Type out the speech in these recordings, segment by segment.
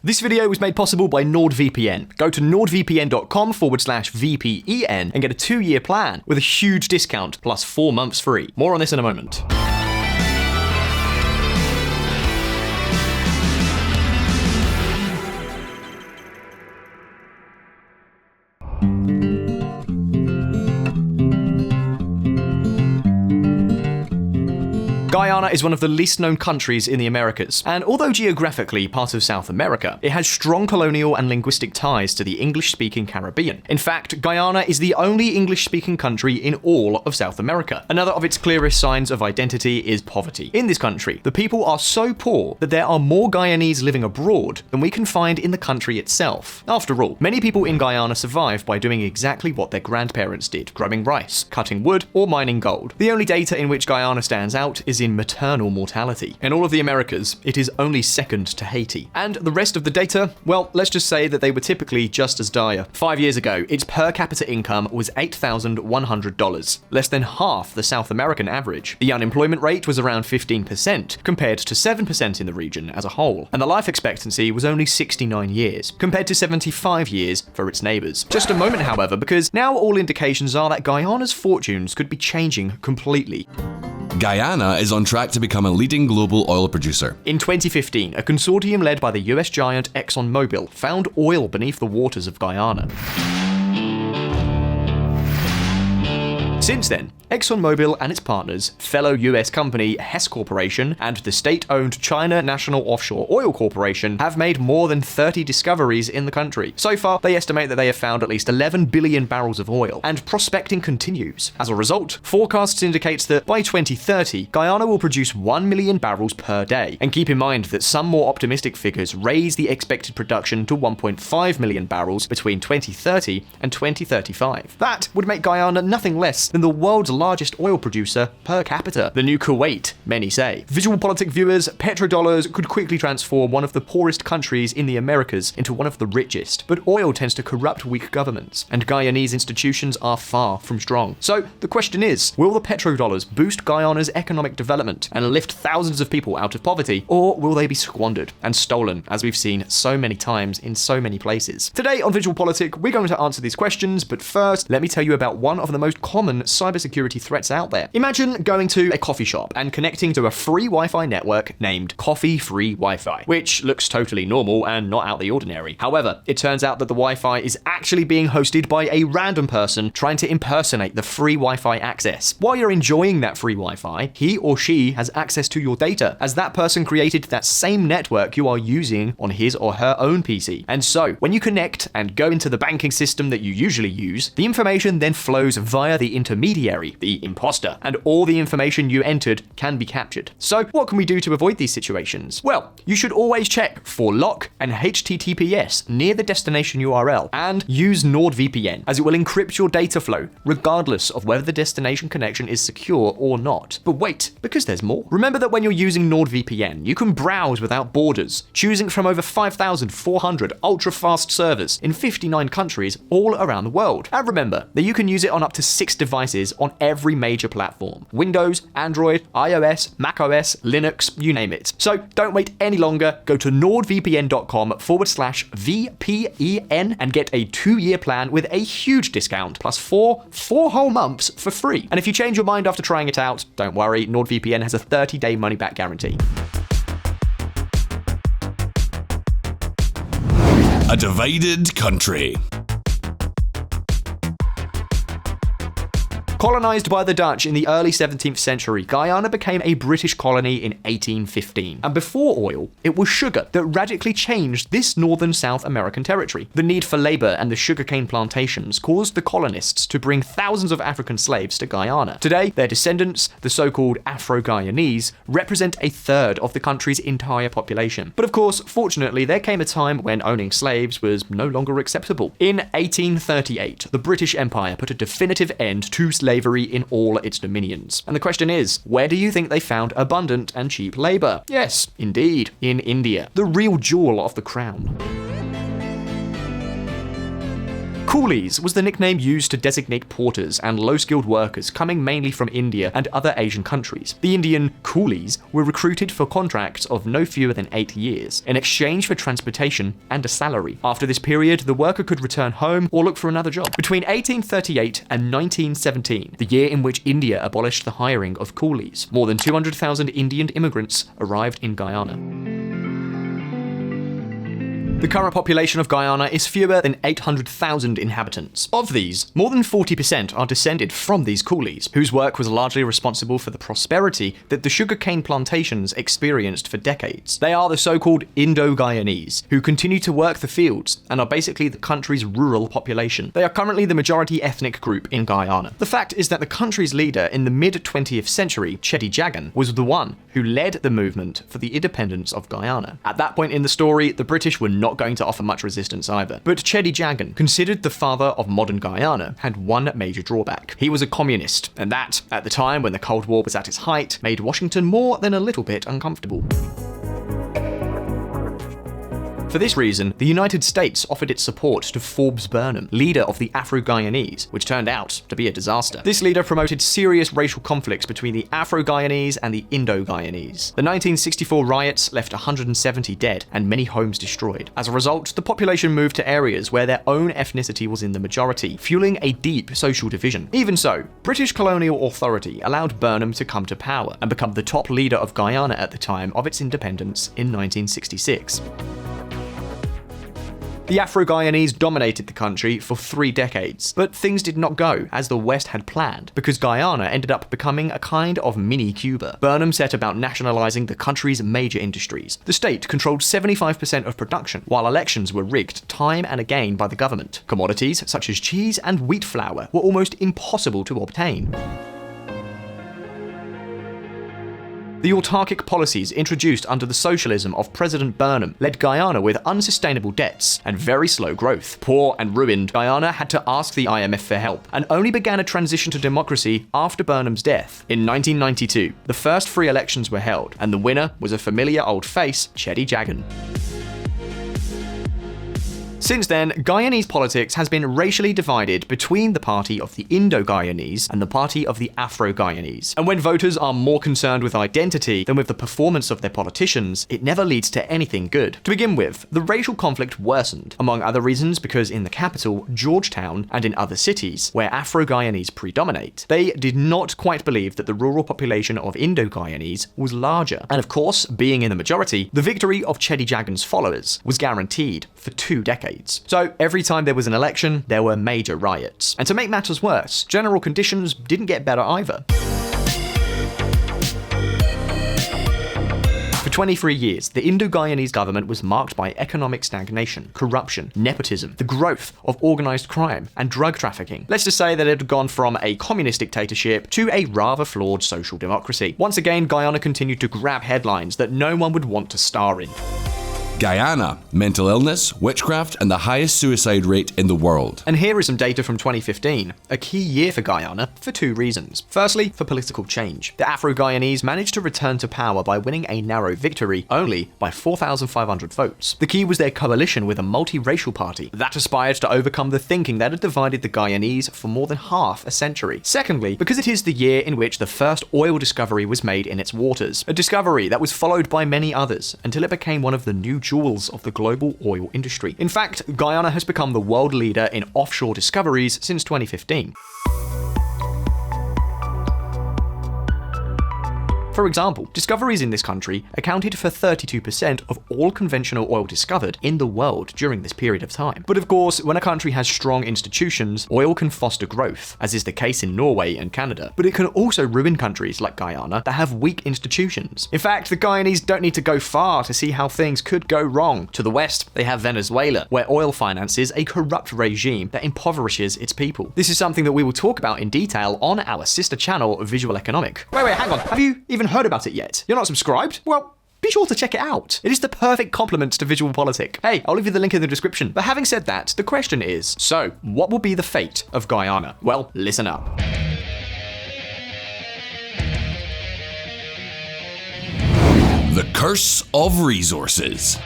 This video was made possible by NordVPN. Go to nordvpn.com/VPEN and get a 2-year plan with a huge discount plus 4 months free. More on this in a moment. Guyana is one of the least known countries in the Americas, and although geographically part of South America, it has strong colonial and linguistic ties to the English-speaking Caribbean. In fact, Guyana is the only English-speaking country in all of South America. Another of its clearest signs of identity is poverty. In this country, the people are so poor that there are more Guyanese living abroad than we can find in the country itself. After all, many people in Guyana survive by doing exactly what their grandparents did, growing rice, cutting wood, or mining gold. The only data in which Guyana stands out is in maternal mortality. In all of the Americas, it is only second to Haiti. And the rest of the data, well, let's just say that they were typically just as dire. 5 years ago, its per capita income was $8,100, less than half the South American average. The unemployment rate was around 15%, compared to 7% in the region as a whole. And the life expectancy was only 69 years, compared to 75 years for its neighbors. Just a moment, however, because now all indications are that Guyana's fortunes could be changing completely. Guyana is on track to become a leading global oil producer. In 2015, a consortium led by the US giant ExxonMobil found oil beneath the waters of Guyana. Since then, ExxonMobil and its partners, fellow US company Hess Corporation and the state-owned China National Offshore Oil Corporation, have made more than 30 discoveries in the country. So far, they estimate that they have found at least 11 billion barrels of oil, and prospecting continues. As a result, forecasts indicate that by 2030, Guyana will produce 1 million barrels per day. And keep in mind that some more optimistic figures raise the expected production to 1.5 million barrels between 2030 and 2035. That would make Guyana nothing less than the world's largest oil producer per capita. The new Kuwait, many say. VisualPolitik viewers, petrodollars could quickly transform one of the poorest countries in the Americas into one of the richest. But oil tends to corrupt weak governments, and Guyanese institutions are far from strong. So the question is, will the petrodollars boost Guyana's economic development and lift thousands of people out of poverty, or will they be squandered and stolen, as we've seen so many times in so many places? Today on VisualPolitik, we're going to answer these questions, but first, let me tell you about one of the most common cybersecurity threats out there. Imagine going to a coffee shop and connecting to a free Wi-Fi network named Coffee Free Wi-Fi, which looks totally normal and not out of the ordinary. However, it turns out that the Wi-Fi is actually being hosted by a random person trying to impersonate the free Wi-Fi access. While you're enjoying that free Wi-Fi, he or she has access to your data, as that person created that same network you are using on his or her own PC. And so, when you connect and go into the banking system that you usually use, the information then flows via the intermediary, the imposter, and all the information you entered can be captured. So what can we do to avoid these situations? Well, you should always check for lock and HTTPS near the destination URL, and use NordVPN, as it will encrypt your data flow, regardless of whether the destination connection is secure or not. But wait, because there's more. Remember that when you're using NordVPN, you can browse without borders, choosing from over 5,400 ultra-fast servers in 59 countries all around the world. And remember that you can use it on up to 6 devices on every major platform: Windows, Android, iOS, macOS, Linux, you name it. So don't wait any longer. Go to nordvpn.com/VPEN and get a 2-year plan with a huge discount plus 4 whole months for free. And if you change your mind after trying it out, don't worry, NordVPN has a 30-day money-back guarantee. A divided country. Colonized by the Dutch in the early 17th century, Guyana became a British colony in 1815. And before oil, it was sugar that radically changed this northern South American territory. The need for labor and the sugarcane plantations caused the colonists to bring thousands of African slaves to Guyana. Today, their descendants, the so-called Afro-Guyanese, represent a third of the country's entire population. But of course, fortunately, there came a time when owning slaves was no longer acceptable. In 1838, the British Empire put a definitive end to slavery in all its dominions. And the question is, where do you think they found abundant and cheap labor? Yes, indeed, in India, the real jewel of the crown. Coolies was the nickname used to designate porters and low-skilled workers coming mainly from India and other Asian countries. The Indian coolies were recruited for contracts of no fewer than 8 years, in exchange for transportation and a salary. After this period, the worker could return home or look for another job. Between 1838 and 1917, the year in which India abolished the hiring of coolies, more than 200,000 Indian immigrants arrived in Guyana. The current population of Guyana is fewer than 800,000 inhabitants. Of these, more than 40% are descended from these coolies, whose work was largely responsible for the prosperity that the sugarcane plantations experienced for decades. They are the so-called Indo-Guyanese, who continue to work the fields and are basically the country's rural population. They are currently the majority ethnic group in Guyana. The fact is that the country's leader in the mid-20th century, Cheddi Jagan, was the one who led the movement for the independence of Guyana. At that point in the story, the British were not going to offer much resistance either. But Cheddi Jagan, considered the father of modern Guyana, had one major drawback. He was a communist, and that, at the time when the Cold War was at its height, made Washington more than a little bit uncomfortable. For this reason, the United States offered its support to Forbes Burnham, leader of the Afro-Guyanese, which turned out to be a disaster. This leader promoted serious racial conflicts between the Afro-Guyanese and the Indo-Guyanese. The 1964 riots left 170 dead and many homes destroyed. As a result, the population moved to areas where their own ethnicity was in the majority, fueling a deep social division. Even so, British colonial authority allowed Burnham to come to power and become the top leader of Guyana at the time of its independence in 1966. The Afro-Guyanese dominated the country for 3 decades, but things did not go as the West had planned, because Guyana ended up becoming a kind of mini Cuba. Burnham set about nationalizing the country's major industries. The state controlled 75% of production, while elections were rigged time and again by the government. Commodities such as cheese and wheat flour were almost impossible to obtain. The autarkic policies introduced under the socialism of President Burnham led Guyana with unsustainable debts and very slow growth. Poor and ruined, Guyana had to ask the IMF for help, and only began a transition to democracy after Burnham's death. In 1992, the first free elections were held, and the winner was a familiar old face, Cheddi Jagan. Since then, Guyanese politics has been racially divided between the party of the Indo-Guyanese and the party of the Afro-Guyanese. And when voters are more concerned with identity than with the performance of their politicians, it never leads to anything good. To begin with, the racial conflict worsened, among other reasons because in the capital, Georgetown, and in other cities, where Afro-Guyanese predominate, they did not quite believe that the rural population of Indo-Guyanese was larger. And of course, being in the majority, the victory of Cheddi Jagan's followers was guaranteed for 2 decades. So every time there was an election, there were major riots. And to make matters worse, general conditions didn't get better either. For 23 years, the Indo-Guyanese government was marked by economic stagnation, corruption, nepotism, the growth of organized crime, and drug trafficking. Let's just say that it had gone from a communist dictatorship to a rather flawed social democracy. Once again, Guyana continued to grab headlines that no one would want to star in. Guyana, mental illness, witchcraft, and the highest suicide rate in the world. And here is some data from 2015, a key year for Guyana for 2 reasons. Firstly, for political change. The Afro-Guyanese managed to return to power by winning a narrow victory, only by 4,500 votes. The key was their coalition with a multiracial party that aspired to overcome the thinking that had divided the Guyanese for more than half a century. Secondly, because it is the year in which the first oil discovery was made in its waters, a discovery that was followed by many others until it became one of the new jewels of the global oil industry. In fact, Guyana has become the world leader in offshore discoveries since 2015. For example, discoveries in this country accounted for 32% of all conventional oil discovered in the world during this period of time. But of course, when a country has strong institutions, oil can foster growth, as is the case in Norway and Canada. But it can also ruin countries like Guyana that have weak institutions. In fact, the Guyanese don't need to go far to see how things could go wrong. To the west, they have Venezuela, where oil finances a corrupt regime that impoverishes its people. This is something that we will talk about in detail on our sister channel, VisualEconomic. Wait, hang on. Have you even heard about it yet? You're not subscribed? Well, be sure to check it out. It is the perfect complement to VisualPolitik. Hey, I'll leave you the link in the description. But having said that, the question is, so what will be the fate of Guyana? Well, listen up. The curse of resources.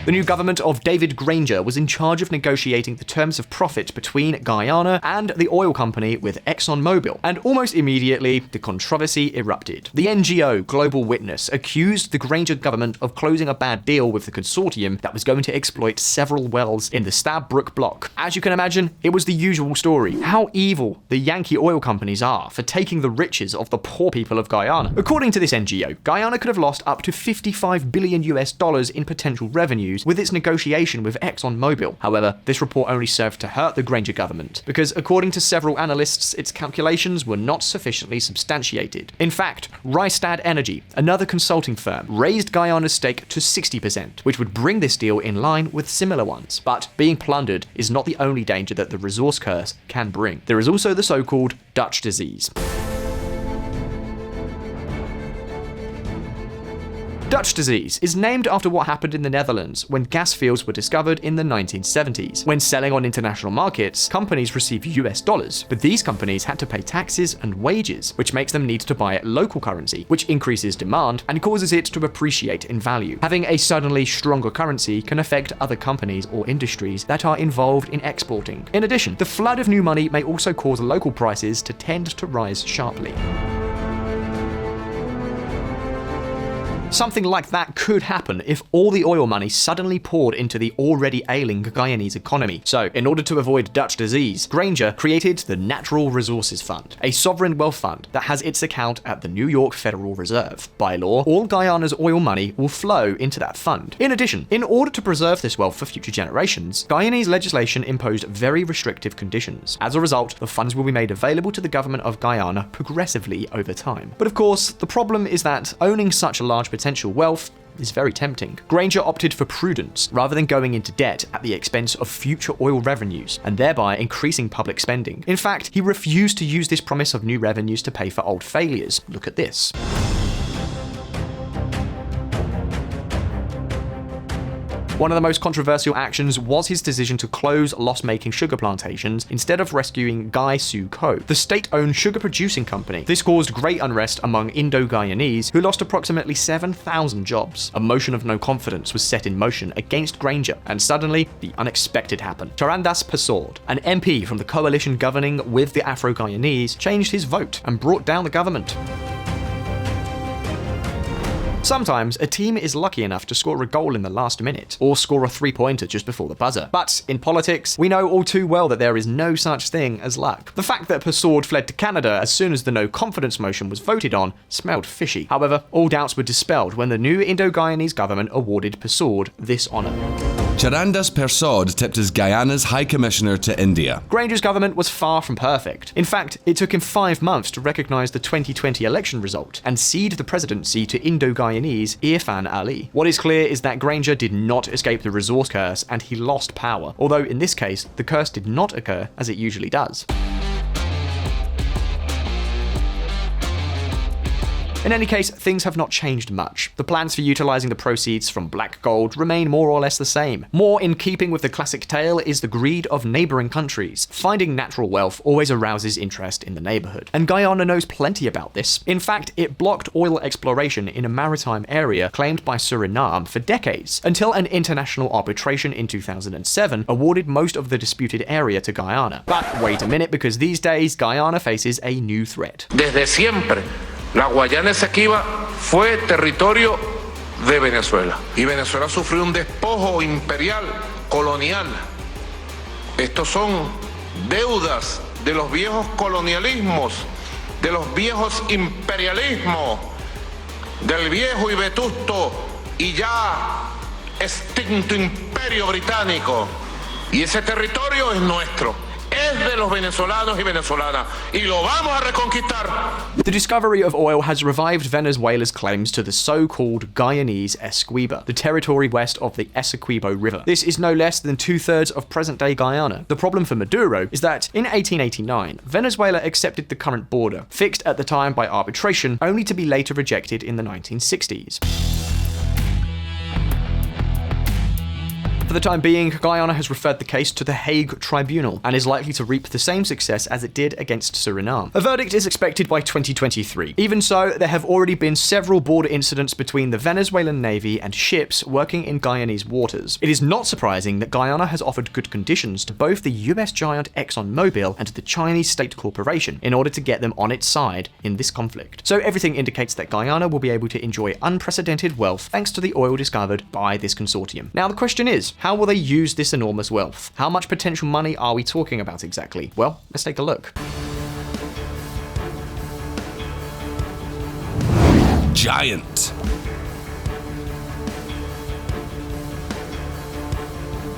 The new government of David Granger was in charge of negotiating the terms of profit between Guyana and the oil company with ExxonMobil, and almost immediately the controversy erupted. The NGO Global Witness accused the Granger government of closing a bad deal with the consortium that was going to exploit several wells in the Stabroek Block. As you can imagine, it was the usual story. How evil the Yankee oil companies are for taking the riches of the poor people of Guyana. According to this NGO, Guyana could have lost up to $55 billion in potential revenues with its negotiation with ExxonMobil. However, this report only served to hurt the Granger government, because according to several analysts, its calculations were not sufficiently substantiated. In fact, Rystad Energy, another consulting firm, raised Guyana's stake to 60%, which would bring this deal in line with similar ones. But being plundered is not the only danger that the resource curse can bring. There is also the so-called Dutch disease. Dutch disease is named after what happened in the Netherlands when gas fields were discovered in the 1970s. When selling on international markets, companies receive US dollars, but these companies had to pay taxes and wages, which makes them need to buy local currency, which increases demand and causes it to appreciate in value. Having a suddenly stronger currency can affect other companies or industries that are involved in exporting. In addition, the flood of new money may also cause local prices to tend to rise sharply. Something like that could happen if all the oil money suddenly poured into the already ailing Guyanese economy. So, in order to avoid Dutch disease, Granger created the Natural Resources Fund, a sovereign wealth fund that has its account at the New York Federal Reserve. By law, all Guyana's oil money will flow into that fund. In addition, in order to preserve this wealth for future generations, Guyanese legislation imposed very restrictive conditions. As a result, the funds will be made available to the government of Guyana progressively over time. But of course, the problem is that owning such a large potential wealth is very tempting. Granger opted for prudence rather than going into debt at the expense of future oil revenues, and thereby increasing public spending. In fact, he refused to use this promise of new revenues to pay for old failures. Look at this. One of the most controversial actions was his decision to close loss-making sugar plantations instead of rescuing Guy Su Co, the state-owned sugar-producing company. This caused great unrest among Indo-Guyanese, who lost approximately 7,000 jobs. A motion of no confidence was set in motion against Granger, and suddenly, the unexpected happened. Charandas Persaud, an MP from the coalition governing with the Afro-Guyanese, changed his vote and brought down the government. Sometimes, a team is lucky enough to score a goal in the last minute, or score a three-pointer just before the buzzer. But in politics, we know all too well that there is no such thing as luck. The fact that Persaud fled to Canada as soon as the no-confidence motion was voted on smelled fishy. However, all doubts were dispelled when the new Indo-Guyanese government awarded Persaud this honour. Charandas Persaud tipped as Guyana's High Commissioner to India. Granger's government was far from perfect. In fact, it took him 5 months to recognise the 2020 election result and cede the presidency to Indo-Guyanese Irfan Ali. What is clear is that Granger did not escape the resource curse and he lost power, although in this case, the curse did not occur as it usually does. In any case, things have not changed much. The plans for utilising the proceeds from black gold remain more or less the same. More in keeping with the classic tale is the greed of neighbouring countries. Finding natural wealth always arouses interest in the neighbourhood, and Guyana knows plenty about this. In fact, it blocked oil exploration in a maritime area claimed by Suriname for decades, until an international arbitration in 2007 awarded most of the disputed area to Guyana. But wait a minute, because these days, Guyana faces a new threat. Desde siempre, la Guayana Esequiba fue territorio de Venezuela. Y Venezuela sufrió un despojo imperial, colonial. Estos son deudas de los viejos colonialismos, de los viejos imperialismos, del viejo y vetusto y ya extinto imperio británico. Y ese territorio es nuestro. Es de los venezolanos y venezolanas, y lo vamos a reconquistar. The discovery of oil has revived Venezuela's claims to the so-called Guyanese Essequibo, the territory west of the Essequibo River. This is no less than 2/3 of present-day Guyana. The problem for Maduro is that in 1889, Venezuela accepted the current border, fixed at the time by arbitration, only to be later rejected in the 1960s. For the time being, Guyana has referred the case to the Hague Tribunal and is likely to reap the same success as it did against Suriname. A verdict is expected by 2023. Even so, there have already been several border incidents between the Venezuelan Navy and ships working in Guyanese waters. It is not surprising that Guyana has offered good conditions to both the US giant ExxonMobil and the Chinese state corporation in order to get them on its side in this conflict. So everything indicates that Guyana will be able to enjoy unprecedented wealth thanks to the oil discovered by this consortium. Now the question is, how will they use this enormous wealth? How much potential money are we talking about exactly? Well, let's take a look. Giant.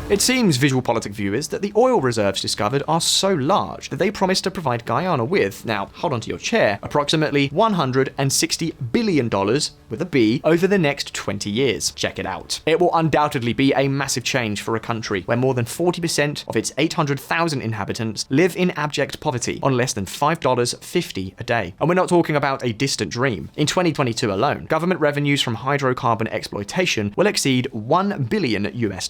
It seems, VisualPolitik viewers, that the oil reserves discovered are so large that they promise to provide Guyana with, now hold on to your chair, approximately $160 billion, with a B, over the next 20 years. Check it out. It will undoubtedly be a massive change for a country where more than 40% of its 800,000 inhabitants live in abject poverty on less than $5.50 a day. And we're not talking about a distant dream. In 2022 alone, government revenues from hydrocarbon exploitation will exceed $1 billion US.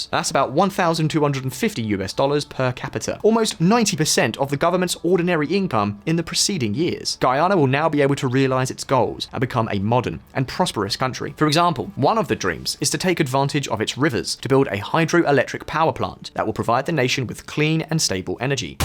That's about $1,250 US per capita, almost 90% of the government's ordinary income in the preceding years. Guyana will now be able to realize its goals and become a modern and prosperous country. For example, one of the dreams is to take advantage of its rivers to build a hydroelectric power plant that will provide the nation with clean and stable energy.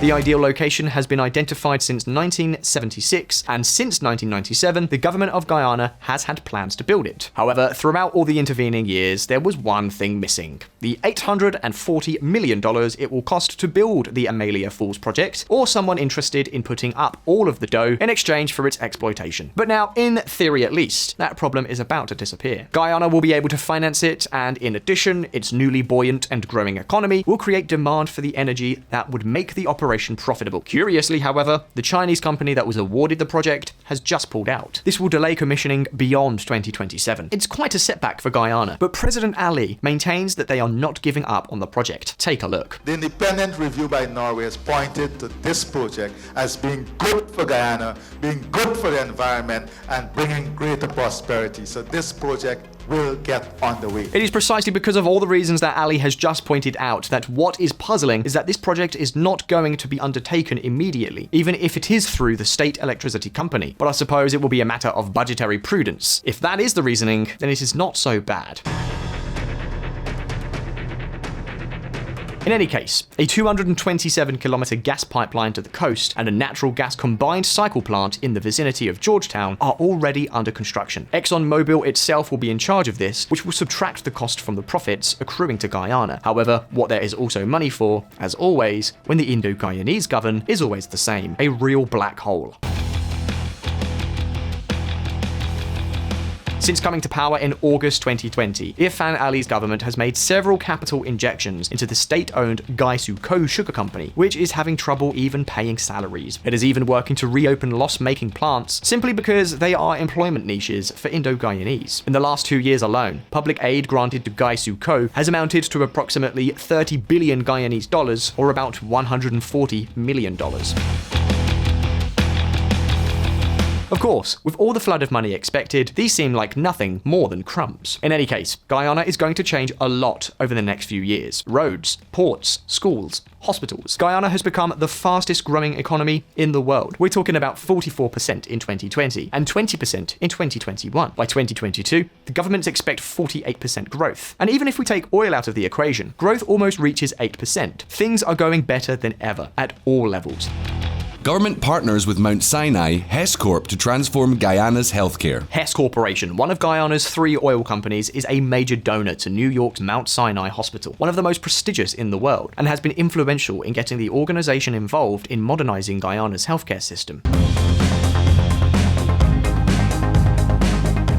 The ideal location has been identified since 1976, and since 1997, the government of Guyana has had plans to build it. However, throughout all the intervening years, there was one thing missing: the $840 million it will cost to build the Amelia Falls project, or someone interested in putting up all of the dough in exchange for its exploitation. But now, in theory at least, that problem is about to disappear. Guyana will be able to finance it, and in addition, its newly buoyant and growing economy will create demand for the energy that would make the operation profitable. Curiously, however, the Chinese company that was awarded the project has just pulled out. This will delay commissioning beyond 2027. It's quite a setback for Guyana, but President Ali maintains that they are not giving up on the project. Take a look. The independent review by Norway has pointed to this project as being good for Guyana, being good for the environment, and bringing greater prosperity. So this project will get on the way. It is precisely because of all the reasons that Ali has just pointed out that what is puzzling is that this project is not going to be undertaken immediately, even if it is through the state electricity company. But I suppose it will be a matter of budgetary prudence. If that is the reasoning, then it is not so bad. In any case, a 227-kilometer gas pipeline to the coast and a natural gas combined cycle plant in the vicinity of Georgetown are already under construction. ExxonMobil itself will be in charge of this, which will subtract the cost from the profits accruing to Guyana. However, what there is also money for, as always, when the Indo-Guyanese govern, is always the same: a real black hole. Since coming to power in August 2020, Irfan Ali's government has made several capital injections into the state-owned Guyanas Sugar Company, which is having trouble even paying salaries. It is even working to reopen loss-making plants simply because they are employment niches for Indo-Guyanese. In the last 2 years alone, public aid granted to Guyanas has amounted to approximately 30 billion Guyanese dollars, or about $140 million. Of course, with all the flood of money expected, these seem like nothing more than crumbs. In any case, Guyana is going to change a lot over the next few years. Roads, ports, schools, hospitals. Guyana has become the fastest growing economy in the world. We're talking about 44% in 2020 and 20% in 2021. By 2022, the governments expect 48% growth. And even if we take oil out of the equation, growth almost reaches 8%. Things are going better than ever at all levels. Government partners with Mount Sinai, Hess Corp, to transform Guyana's healthcare. Hess Corporation, one of Guyana's 3 oil companies, is a major donor to New York's Mount Sinai Hospital, one of the most prestigious in the world, and has been influential in getting the organization involved in modernizing Guyana's healthcare system.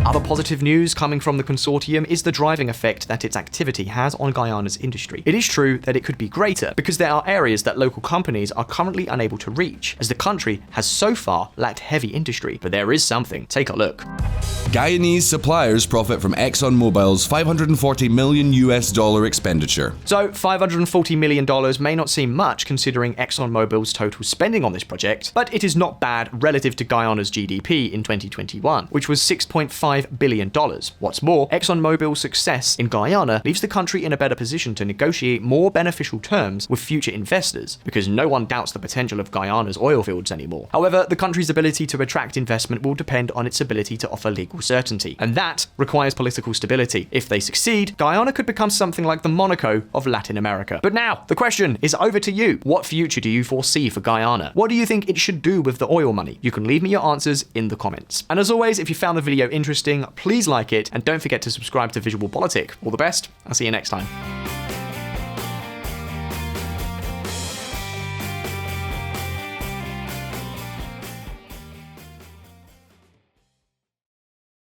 Other positive news coming from the consortium is the driving effect that its activity has on Guyana's industry. It is true that it could be greater because there are areas that local companies are currently unable to reach, as the country has so far lacked heavy industry. But there is something. Take a look. Guyanese suppliers profit from ExxonMobil's $540 million expenditure. So $540 million may not seem much considering ExxonMobil's total spending on this project, but it is not bad relative to Guyana's GDP in 2021, which was $6.5 billion. What's more, ExxonMobil's success in Guyana leaves the country in a better position to negotiate more beneficial terms with future investors, because no one doubts the potential of Guyana's oil fields anymore. However, the country's ability to attract investment will depend on its ability to offer legal certainty, and that requires political stability. If they succeed, Guyana could become something like the Monaco of Latin America. But now, the question is over to you. What future do you foresee for Guyana? What do you think it should do with the oil money? You can leave me your answers in the comments. And as always, if you found the video interesting, please like it, and don't forget to subscribe to VisualPolitik. All the best, I'll see you next time.